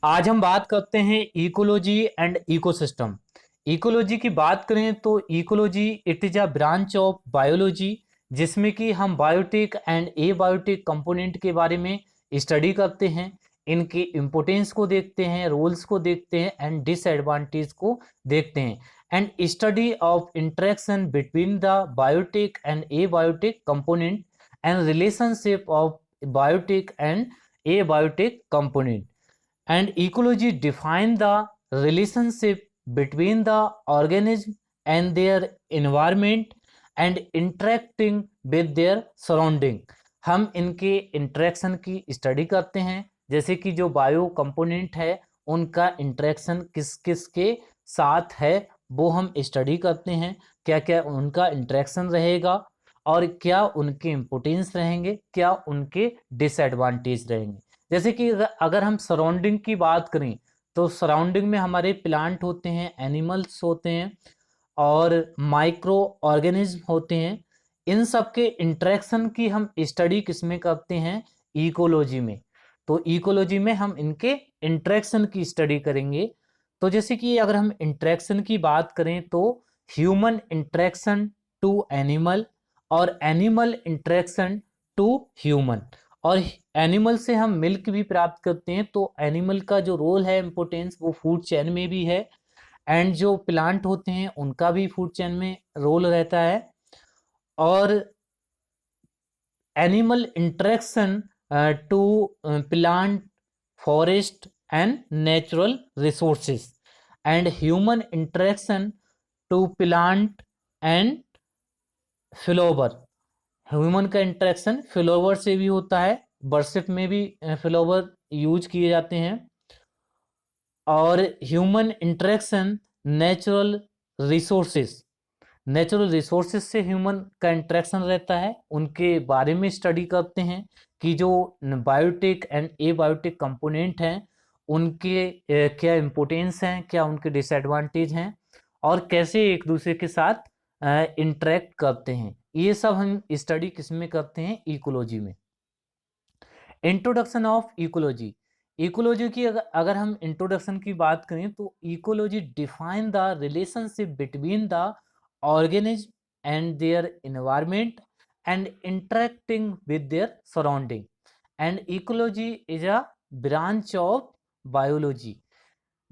आज हम बात करते हैं इकोलॉजी एंड इकोसिस्टम। इकोलॉजी की बात करें तो ecology it is a branch of biology, जिसमें कि हम बायोटिक एंड एबायोटिक कंपोनेंट के बारे में स्टडी करते हैं, इनके इम्पोर्टेंस को देखते हैं, रोल्स को देखते हैं एंड डिसएडवांटेज को देखते हैं and study of interaction between the biotic and abiotic component and relationship of biotic and abiotic component. And ecology define the relationship between the organism and their environment and interacting with their surrounding. हम इनके interaction की study करते हैं, जैसे कि जो bio component है उनका इंटरेक्शन किस किस के साथ है वो हम स्टडी करते हैं, क्या क्या उनका इंटरेक्शन रहेगा और क्या उनके इम्पोर्टेंस रहेंगे, क्या उनके डिसएडवांटेज रहेंगे। जैसे कि अगर हम सराउंडिंग की बात करें तो सराउंडिंग में हमारे प्लांट होते हैं, एनिमल्स होते हैं और माइक्रो ऑर्गेनिज्म होते हैं। इन सब के इंटरेक्शन की हम स्टडी किसमें करते हैं? इकोलॉजी में। तो इकोलॉजी में हम इनके इंटरेक्शन की स्टडी करेंगे। तो जैसे कि अगर हम इंटरेक्शन की बात करें तो ह्यूमन इंटरेक्शन टू एनिमल और एनिमल इंटरेक्शन टू ह्यूमन, और एनिमल से हम मिल्क भी प्राप्त करते हैं, तो एनिमल का जो रोल है इम्पोर्टेंस वो फूड चेन में भी है एंड जो प्लांट होते हैं उनका भी फूड चेन में रोल रहता है। और animal interaction to plant, forest and natural resources and human interaction to plant and flower. Human का इंटरेक्शन फ्लावर से भी होता है, वर्शिप में भी फ्लावर यूज किए जाते हैं। और human interaction natural resources, natural resources से ह्यूमन का इंटरेक्शन रहता है, उनके बारे में स्टडी करते हैं कि जो बायोटिक एंड एबायोटिक कंपोनेंट हैं उनके क्या इम्पोर्टेंस हैं, क्या उनके डिसएडवांटेज हैं और कैसे एक दूसरे के साथ इंटरेक्ट करते हैं। ये सब हम स्टडी किसमें करते हैं? इकोलॉजी में। Introduction of ecology. इकोलॉजी की अगर हम इंट्रोडक्शन की बात करें तो ecology define the relationship between the organism and their environment and interacting with their surrounding, and ecology is a branch of biology.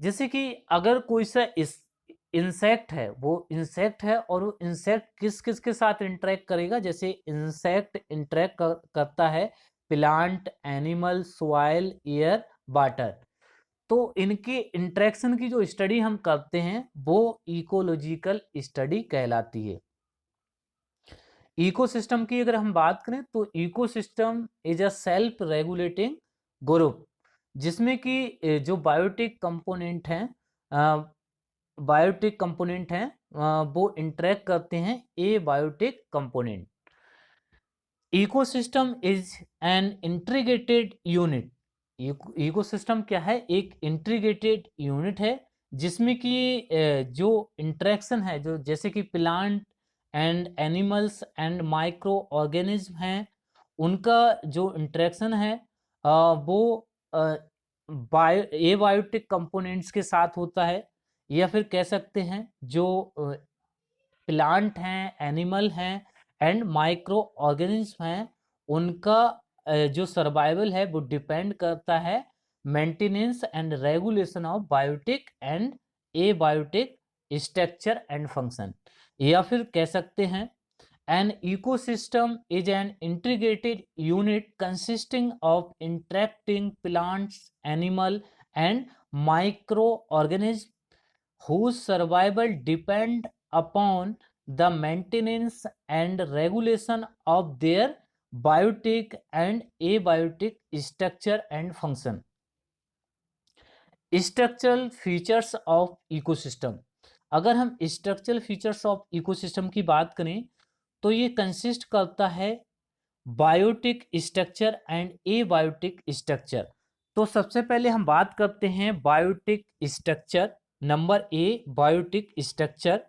जैसे कि अगर कोई सा इस इंसेक्ट है, वो इंसेक्ट है और वो इंसेक्ट किस किस के साथ इंटरेक्ट करेगा, जैसे इंसेक्ट इंटरेक्ट करता है plant, animal, soil, air, water. तो इनके इंटरेक्शन की जो स्टडी हम करते हैं वो इकोलॉजिकल स्टडी कहलाती है। इकोसिस्टम की अगर हम बात करें तो ecosystem is a self regulating group, जिसमें कि जो बायोटिक कंपोनेंट हैं वो इंटरेक्ट करते हैं abiotic component. Ecosystem is an integrated unit. Ecosystem क्या है? एक इंटीग्रेटेड यूनिट है जिसमें कि जो इंटरेक्शन है, जो जैसे कि plant and animals and micro organism हैं, उनका जो इंटरेक्शन है वो एबायोटिक कंपोनेंट्स के साथ होता है, या फिर कह सकते हैं जो प्लांट हैं, एनिमल हैं एंड माइक्रो ऑर्गेनिज्म हैं, उनका जो सर्वाइवल है वो डिपेंड करता है maintenance and regulation of biotic and abiotic structure and function. या फिर कह सकते हैं an ecosystem is an integrated unit consisting of interacting plants, animal and microorganism whose survival depend upon the maintenance and regulation of their biotic and abiotic structure and function. Structural features of ecosystem। अगर हम structural features of ecosystem की बात करें तो ये consist करता है biotic structure and abiotic structure. तो सबसे पहले हम बात करते हैं biotic structure. Number A biotic structure,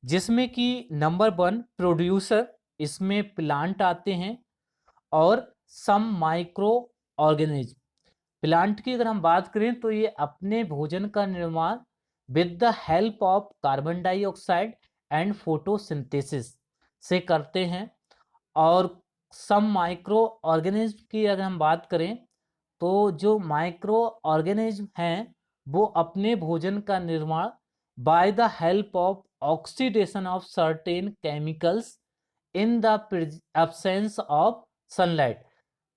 जिसमें कि नंबर 1 प्रोड्यूसर, इसमें प्लांट आते हैं और सम माइक्रो ऑर्गेनिज्म। प्लांट की अगर हम बात करें तो ये अपने भोजन का निर्माण with the help of carbon dioxide and photosynthesis से करते हैं। और सम माइक्रो ऑर्गेनिज्म की अगर हम बात करें तो जो माइक्रो ऑर्गेनिज्म हैं वो अपने भोजन का निर्माण by the help of oxidation of certain chemicals in the absence of sunlight.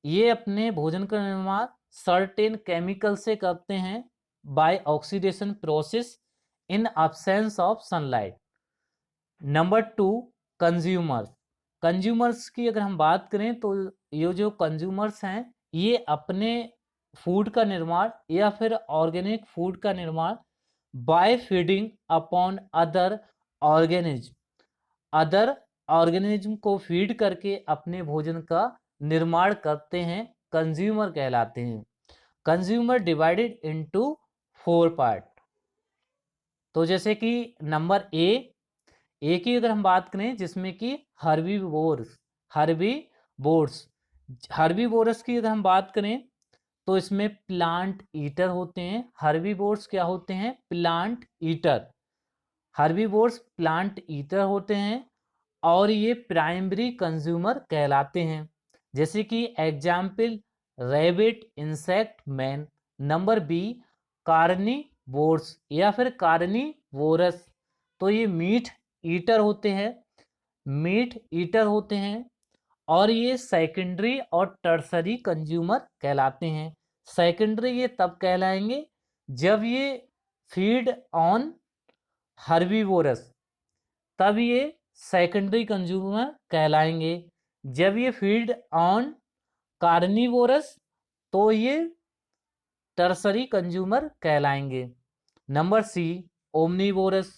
ये अपने भोजन का निर्माण सर्टेन केमिकल से करते हैं by oxidation process in absence of sunlight. Number 2, consumers. Consumers की अगर हम बात करें तो ये जो कंज्यूमर्स हैं ये अपने फूड का निर्माण या फिर ऑर्गेनिक फूड का निर्माण by feeding upon other organism को फीड करके अपने भोजन का निर्माण करते हैं, कंज्यूमर कहलाते हैं। Consumer divided into 4 part. तो जैसे कि नंबर ए की अगर हम बात करें जिसमें कि हर्बीवोरस की अगर हम बात करें तो इसमें प्लांट ईटर होते हैं। हर्बीवोर्स क्या होते हैं? Plant eater. Herbivores plant eater होते हैं और ये प्राइमरी कंज्यूमर कहलाते हैं। जैसे कि example rabbit, insect, man. Number B, carnivores या फिर कार्निवोरस, तो ये मीट ईटर होते हैं और ये सेकेंडरी और टर्सरी कंज्यूमर कहलाते हैं। सेकेंडरी ये तब कहलाएंगे जब ये फीड ऑन हर्बीवोरस, तब ये सेकेंडरी कंज्यूमर कहलाएंगे। जब ये फीड ऑन कार्निवोरस तो ये टर्सरी कंज्यूमर कहलाएंगे। नंबर सी, ओमनीवोरस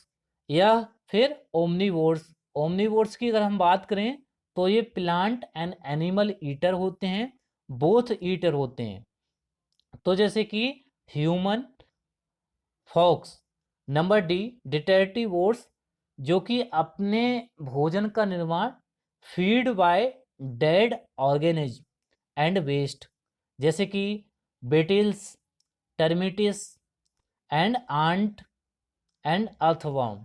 या फिर ओमनीवोर्स। ओमनीवोर्स की अगर हम बात करें तो ये प्लांट एंड एनिमल ईटर होते हैं, बोथ ईटर होते हैं। तो जैसे कि human, fox. Number D, detritivores, जो कि अपने भोजन का निर्माण feed by dead organism and waste, जैसे कि beetles, termites and ant and earthworm.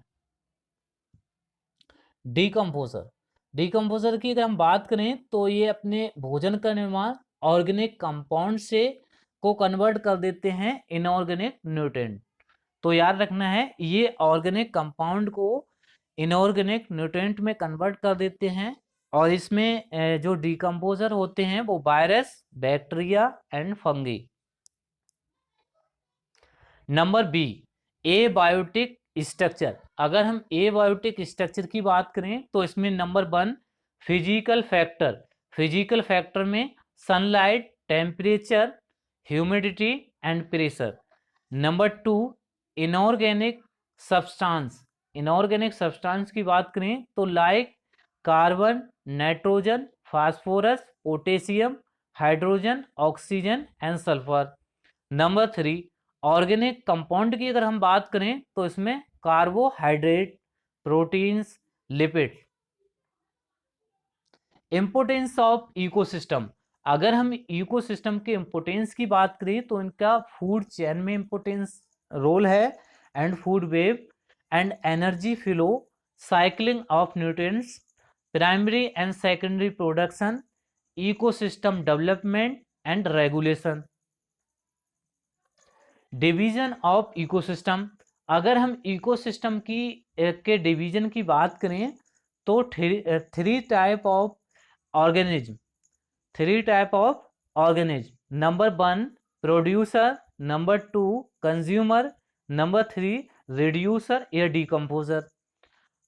Decomposer की अगर हम बात करें तो ये अपने भोजन का निर्माण ऑर्गेनिक कंपाउंड से को कन्वर्ट कर देते हैं इनऑर्गेनिक न्यूट्रिएंट। तो याद रखना है ये ऑर्गेनिक कंपाउंड को इनऑर्गेनिक न्यूट्रिएंट में कन्वर्ट कर देते हैं और इसमें जो डिकम्पोजर होते हैं वो virus, bacteria and fungi. Number B, abiotic structure. अगर हम एबायोटिक स्ट्रक्चर की बात करें तो इसमें नंबर 1, फिजिकल फैक्टर में sunlight, temperature, humidity and pressure. Number 2, inorganic substance की बात करें तो like carbon, nitrogen, phosphorus, potassium, hydrogen, oxygen and sulphur. Number 3, organic compound की अगर हम बात करें तो इसमें carbohydrate, proteins, lipid. Importance of ecosystem. अगर हम इकोसिस्टम के इंपोर्टेंस की बात करें तो इनका फूड चेन में इंपोर्टेंस रोल है and food web and energy flow, cycling of nutrients, primary and secondary production, ecosystem development and regulation. Division of ecosystem. अगर हम इकोसिस्टम की के डिवीजन की बात करें तो three type of organism. Number 1, producer, number 2, consumer, number 3, reducer या decomposer.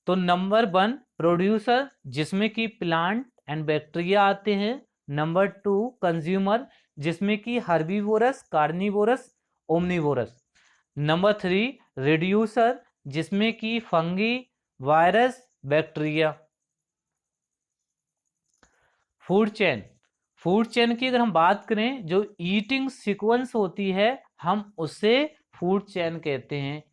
तो नंबर 1, प्रोड्यूसर, जिसमें कि प्लांट एंड बैक्टीरिया आते हैं। नंबर 2, कंज्यूमर, जिसमें कि herbivorous, carnivorous, omnivorous. Number 3, reducer, जिसमें कि fungi, virus, bacteria. Food chain की अगर हम बात करें जो ईटिंग सीक्वेंस होती है हम उसे फूड चेन कहते हैं।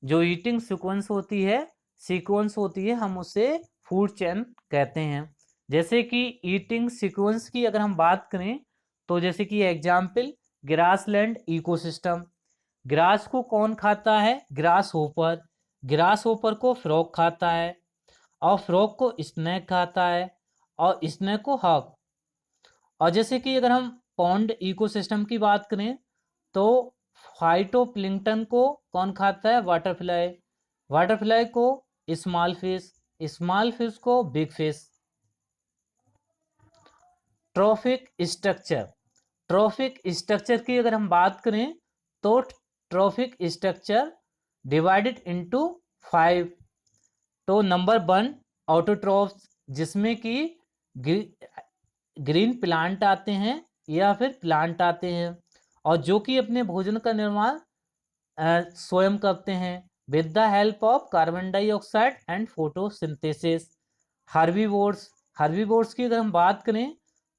जो ईटिंग सीक्वेंस होती है हम उसे फूड चेन कहते हैं। जैसे कि ईटिंग सीक्वेंस की अगर हम बात करें तो जैसे कि एग्जाम्पल ग्रासलैंड इकोसिस्टम। ग्रास को कौन खाता है? Grass hopper. ग्रास होपर को फ्रॉग खाता है और फ्रॉग को स्नेक खाता है और स्नेक को हॉक। और जैसे कि अगर हम पॉन्ड इकोसिस्टम की बात करें तो फाइटोप्लैंक्टन को कौन खाता है? वाटरफ्लाई। वाटरफ्लाई को स्मॉल फिश, स्मॉल फिश को big fish. Trophic structure. Trophic structure की अगर हम बात करें तो ट्रॉफिक स्ट्रक्चर डिवाइडेड इनटू 5। तो नंबर 1 ऑटोट्रॉफ्स, जिसमें कि ग्रीन प्लांट आते हैं या फिर प्लांट आते हैं और जो कि अपने भोजन का निर्माण स्वयं करते हैं with the help of carbon dioxide and photosynthesis. Herbivores. Herbivores की अगर हम बात करें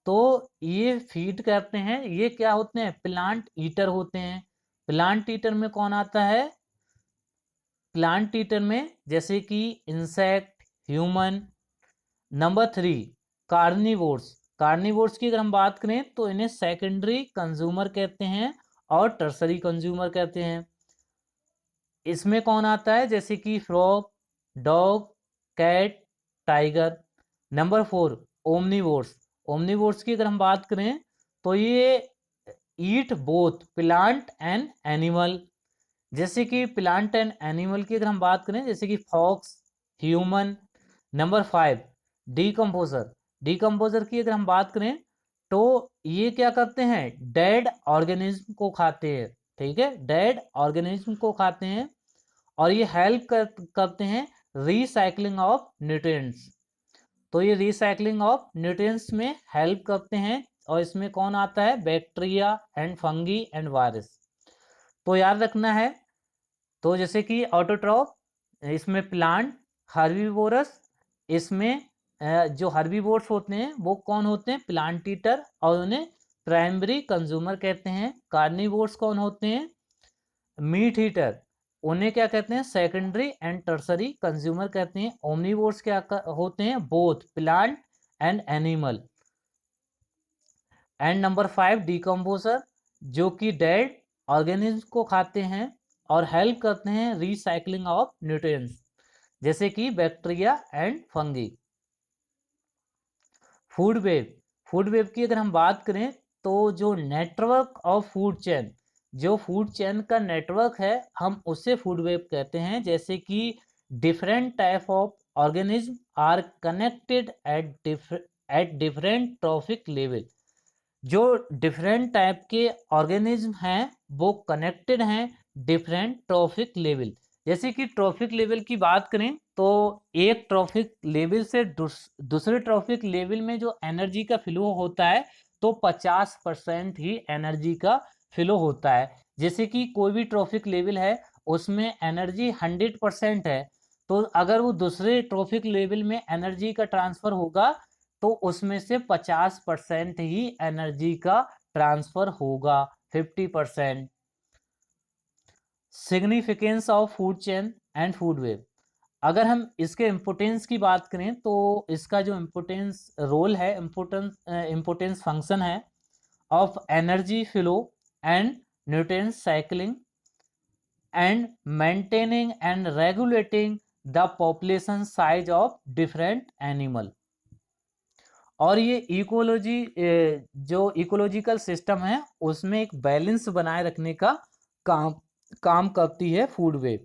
तो ये फीड करते हैं, ये क्या होते हैं? प्लांट ईटर होते हैं। प्लांट ईटर में कौन आता है? प्लांट ईटर में जैसे कि insect, human. Number 3 carnivores. Carnivores की अगर हम बात करें तो इन्हें सेकेंडरी कंज्यूमर कहते हैं और टर्सरी कंज्यूमर कहते हैं। इसमें कौन आता है? जैसे कि frog, dog, cat, tiger. Number 4 omnivores. Omnivores की अगर हम बात करें तो ये eat both plant and animal. जैसे कि प्लांट एंड एनिमल की अगर हम बात करें जैसे कि fox, human. Number 5 decomposer. Decomposer की अगर हम बात करें तो ये क्या करते हैं? डेड ऑर्गेनिज्म को खाते हैं। ठीक है, डेड ऑर्गेनिज्म को खाते हैं और ये हेल्प करते हैं रिसाइकलिंग ऑफ न्यूट्रिएंट्स। तो ये रिसाइकलिंग ऑफ न्यूट्रिएंट्स में हेल्प करते हैं और इसमें कौन आता है? Bacteria and fungi and virus. तो याद रखना है। तो जैसे कि ऑटोट्रॉफ, इसमें प्लांट, हर्बीवोरस, इसमें जो हर्बीवोर्स होते हैं वो कौन होते हैं? प्लांट ईटर और उन्हें प्राइमरी कंज्यूमर कहते हैं। कार्निवोर्स कौन होते हैं? मीट ईटर, उन्हें क्या कहते हैं? सेकेंडरी एंड टर्सरी कंज्यूमर कहते हैं। ओमनीवोर्स क्या होते हैं? Both plant and animal. And number 5 decomposer, जो कि डेड ऑर्गेनिज्म को खाते हैं और हेल्प करते हैं रिसाइकलिंग ऑफ न्यूट्रिएंट्स जैसे कि bacteria and fungi. Food web. Food web की अगर हम बात करें तो जो नेटवर्क ऑफ फूड चेन, जो फूड चेन का नेटवर्क है हम उसे फूड वेब कहते हैं। जैसे कि different type of organism are connected at different trophic level. जो डिफरेंट टाइप के ऑर्गेनिज्म हैं वो कनेक्टेड हैं डिफरेंट ट्रॉफिक लेवल। जैसे कि ट्रॉफिक लेवल की बात करें तो एक ट्रॉफिक लेवल से दूसरे ट्रॉफिक लेवल में जो एनर्जी का फ्लो होता है तो 50% ही एनर्जी का फ्लो होता है। जैसे कि कोई भी ट्रॉफिक लेवल है उसमें एनर्जी 100% है, तो अगर वो दूसरे ट्रॉफिक लेवल में एनर्जी का ट्रांसफर होगा तो उसमें से 50% ही एनर्जी का ट्रांसफर होगा, 50%। Significance of food chain and food web. अगर हम इसके इम्पोर्टेंस की बात करें तो इसका जो इम्पोर्टेंस रोल है, इम्पोर्टेंस फंक्शन है of energy flow and nutrient cycling and maintaining and regulating the population size of different animal. और ये इकोलॉजी, जो इकोलॉजिकल सिस्टम है उसमें एक बैलेंस बनाए रखने का काम काम करती है फूड वेब।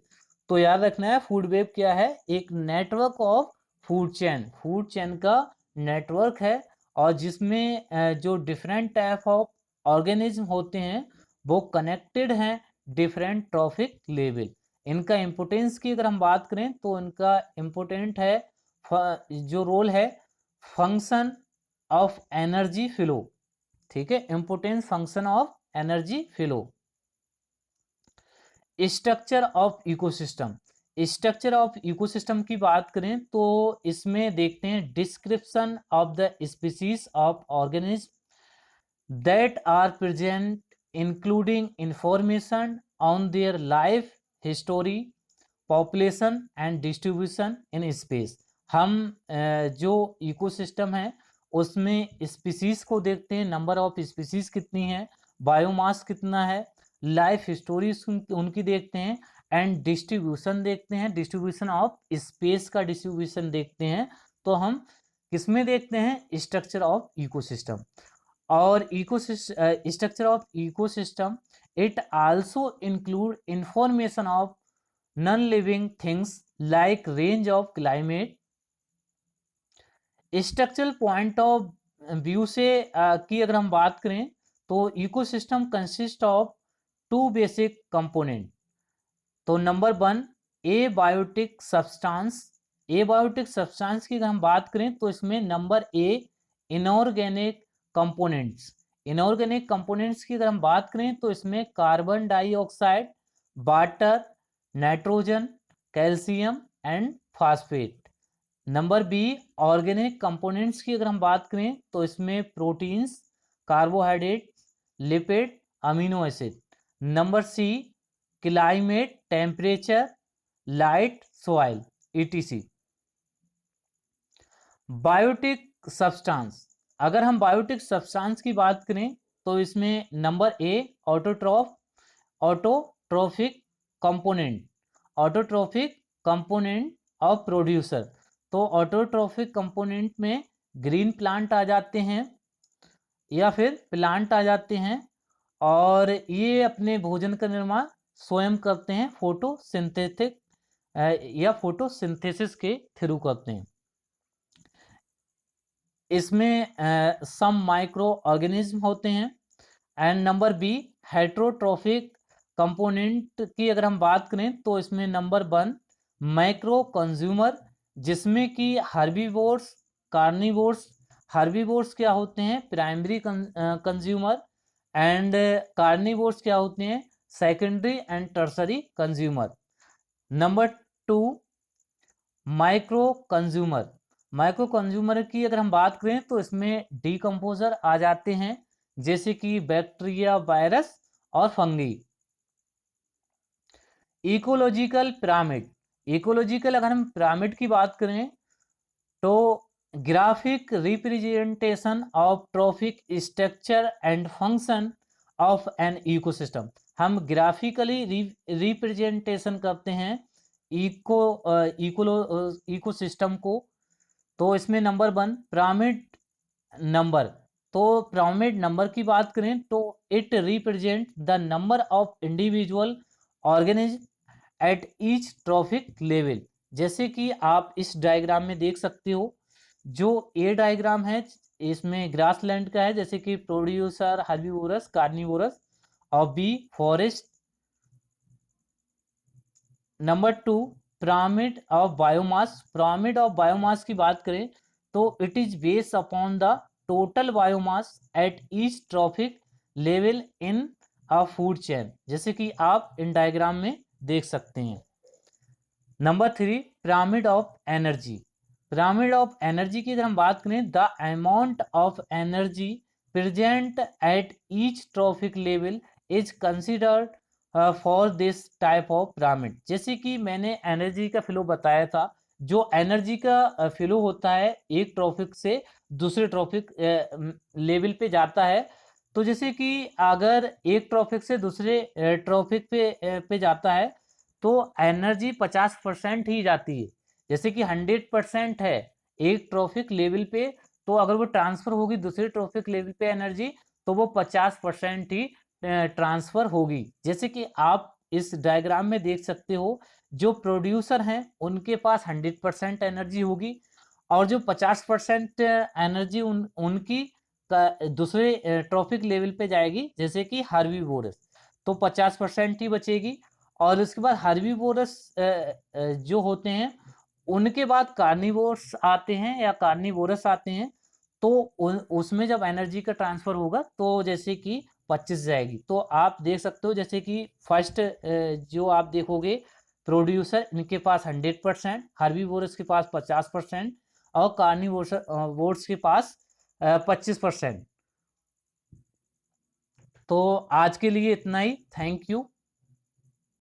तो याद रखना है फूड वेब क्या है? एक network of food chain, food chain का नेटवर्क है और जिसमें जो डिफरेंट टाइप ऑफ ऑर्गेनिज्म होते हैं वो कनेक्टेड हैं डिफरेंट ट्रॉफिक लेवल। इनका इम्पोर्टेंस की अगर हम बात करें तो इनका इम्पोर्टेंट है, जो रोल है फंक्शन ऑफ एनर्जी फ्लो। ठीक है, importance function of energy flow. Structure of ecosystem. Structure of ecosystem की बात करें तो इसमें देखते हैं description of the species of organism that are present including information on their life history, population and distribution in space. हम जो ecosystem है उसमें स्पीसीज को देखते हैं, नंबर ऑफ स्पीसीज कितनी हैं बायोमास कितना है, लाइफ स्टोरीज उनकी देखते हैं, एंड डिस्ट्रीब्यूशन देखते हैं, डिस्ट्रीब्यूशन ऑफ स्पेस का डिस्ट्रीब्यूशन देखते हैं। तो हम किसमें देखते हैं, स्ट्रक्चर ऑफ इकोसिस्टम। और structure of ecosystem it also include information of non living things like range of climate. Structural point of view से की अगर हम बात करें तो ecosystem consist of two basic component. तो number 1 abiotic substance. Abiotic substance की अगर हम बात करें तो इसमें नंबर ए इनऑर्गेनिक कंपोनेंट्स। इनऑर्गेनिक कंपोनेंट्स की अगर हम बात करें तो इसमें carbon dioxide, water, nitrogen, calcium and phosphate. Number B organic components की अगर हम बात करें तो इसमें proteins, carbohydrate, lipid, amino acid. Number C climate, temperature, light, soil, ETC. Biotic substance, अगर हम बायोटिक सब्सटेंस की बात करें तो इसमें number A autotrophic component, autotrophic component of producer. तो ऑटोट्रोफिक कंपोनेंट में ग्रीन प्लांट आ जाते हैं या फिर प्लांट आ जाते हैं, और ये अपने भोजन का निर्माण स्वयं करते हैं, फोटोसिंथेटिक या फोटोसिंथेसिस के थ्रू करते हैं। इसमें सम माइक्रो ऑर्गेनिज्म होते हैं। And number B heterotrophic component की अगर हम बात करें तो इसमें नंबर 1 माइक्रो कंज्यूमर, जिसमें कि हर्बीवोर्स, कार्निवोर्स। हर्बीवोर्स क्या होते हैं, प्राइमरी कंज्यूमर, एंड कार्निवोर्स क्या होते हैं, secondary and tertiary consumer. Number 2 micro consumer. Micro consumer की अगर हम बात करें तो इसमें डीकम्पोजर आ जाते हैं, जैसे कि बैक्टीरिया, वायरस और फंगी। Ecological pyramid. इकोलॉजिकल अगर हम पिरामिड की बात करें तो graphic representation of trophic structure and function of an ecosystem. हम ग्राफिकली रिप्रेजेंटेशन करते हैं इकोसिस्टम को। तो इसमें नंबर 1 पिरामिड नंबर। तो पिरामिड नंबर की बात करें तो it represent the number of individual organism at each trophic level. जैसे कि आप इस डायग्राम में देख सकते हो, जो ए डायग्राम है इसमें ग्रासलैंड का है, जैसे कि प्रोड्यूसर, हर्बीवोरस, कार्निवोरस, और B forest. Number 2 pyramid of biomass. Pyramid of biomass की बात करें तो it is based upon the total biomass at each trophic level in a food chain, जैसे कि आप इन डायग्राम में देख सकते हैं। Number 3 pyramid of energy. Pyramid of energy की अगर हम बात करें, the amount of energy present at each trophic level is considered for this type of pyramid. जैसे कि मैंने एनर्जी का फ्लो बताया था, जो एनर्जी का फ्लो होता है एक ट्रॉफिक से दूसरे ट्रॉफिक लेवल पे जाता है। तो जैसे कि अगर एक ट्रॉफिक से दूसरे ट्रॉफिक पे जाता है तो एनर्जी 50% ही जाती है। जैसे कि 100% है एक ट्रॉफिक लेवल पे, तो अगर वो ट्रांसफर होगी दूसरे ट्रॉफिक लेवल पे एनर्जी, तो वो 50% ही ट्रांसफर होगी। जैसे कि आप इस डायग्राम में देख सकते हो, जो प्रोड्यूसर हैं उनके पास 100% एनर्जी होगी, और जो 50% एनर्जी उनकी दूसरे ट्रॉफिक लेवल पे जाएगी, जैसे कि हर्बीवोरस, तो 50% ही बचेगी। और उसके बाद हर्बीवोरस जो होते हैं उनके बाद कार्निवोर्स आते हैं या कार्निवोरस आते हैं, तो उसमें जब एनर्जी का ट्रांसफर होगा तो जैसे कि 25 जाएगी। तो आप देख सकते हो, जैसे कि फर्स्ट जो आप देखोगे प्रोड्यूसर, इनके पास 100%, हर्बीवोरस के पास 50% और कार्निवोर्स के पास 25%। तो आज के लिए इतना ही। Thank you.